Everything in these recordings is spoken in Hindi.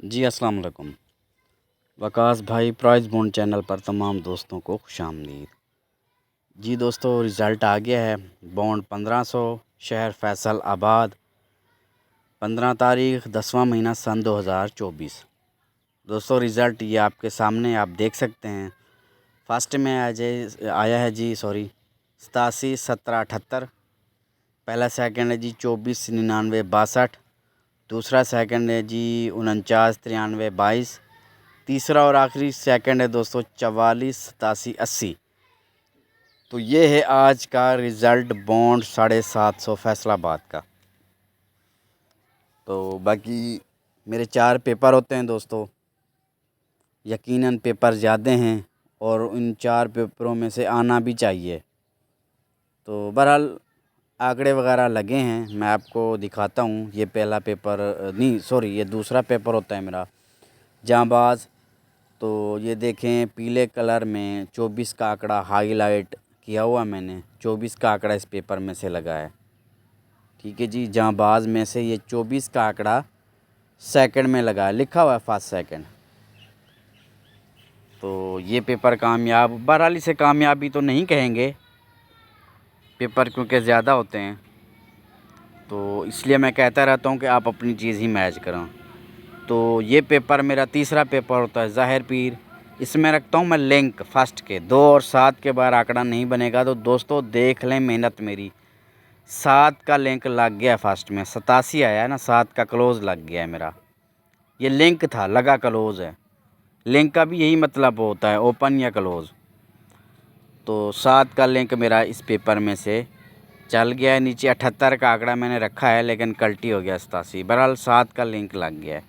जी अस्सलाम वालेकुम। वकास भाई प्राइज़ बॉन्ड चैनल पर तमाम दोस्तों को खुशामदीद। जी दोस्तों, रिज़ल्ट आ गया है। बॉन्ड 1500, शहर फैसल आबाद, 15 तारीख़ 10वां महीना सन 2024। दोस्तों रिज़ल्ट ये आपके सामने आप देख सकते हैं। फर्स्ट में आया है जी 87 17 78। पहला सेकंड है जी 24 99 62। दूसरा सेकंड है जी 49 93 22। तीसरा और आखिरी सेकंड है दोस्तों 44 87 80। तो ये है आज का रिज़ल्ट बॉन्ड 750 फैसलाबाद का। तो बाकी मेरे 4 पेपर होते हैं दोस्तों, यकीनन पेपर ज़्यादा हैं और इन 4 पेपरों में से आना भी चाहिए। तो बहरहाल आंकड़े वगैरह लगे हैं, मैं आपको दिखाता हूँ। ये पहला पेपर नहीं, ये दूसरा पेपर होता है मेरा जांबाज। तो ये देखें पीले कलर में 24 का आंकड़ा हाईलाइट किया हुआ मैंने। 24 का आंकड़ा इस पेपर में से लगा है, ठीक है जी। जांबाज में से ये 24 का आंकड़ा सेकंड में लगा है, लिखा हुआ है फर्स्ट सेकंड। तो ये पेपर कामयाब, बहरहाल इसे कामयाबी तो नहीं कहेंगे, पेपर क्योंकि ज़्यादा होते हैं तो इसलिए मैं कहता रहता हूँ कि आप अपनी चीज़ ही मैच करें। तो ये पेपर मेरा तीसरा पेपर होता है ज़ाहिर पीर। इसमें रखता हूँ मैं लिंक फर्स्ट के 2 और 7 के बार आंकड़ा नहीं बनेगा तो दोस्तों देख लें मेहनत मेरी। 7 का लिंक लग गया फर्स्ट में, 87 आया है ना, 7 का क्लोज़ लग गया है मेरा। ये लिंक था, लगा क्लोज़ है। लिंक का भी यही मतलब होता है, ओपन या क्लोज़। तो 7 का लिंक मेरा इस पेपर में से चल गया है। नीचे 78 का आंकड़ा मैंने रखा है लेकिन कल्टी हो गया 87। बहरहाल 7 का लिंक लग गया है।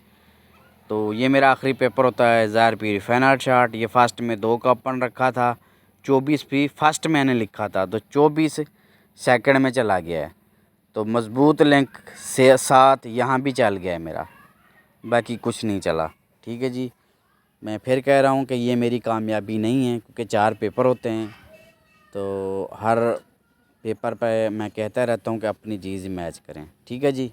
तो ये मेरा आखिरी पेपर होता है ज़ाहिर पीर फाइनल शार्ट। ये फर्स्ट में 2 का ओपन रखा था, 24 भी फर्स्ट मैंने लिखा था तो 24 सेकंड में चला गया है। तो मज़बूत लिंक से 7 यहाँ भी चल गया है मेरा, बाकी कुछ नहीं चला, ठीक है जी। मैं फिर कह रहा हूँ कि ये मेरी कामयाबी नहीं है क्योंकि 4 पेपर होते हैं। तो हर पेपर पे मैं कहता रहता हूँ कि अपनी चीज़ मैच करें, ठीक है जी।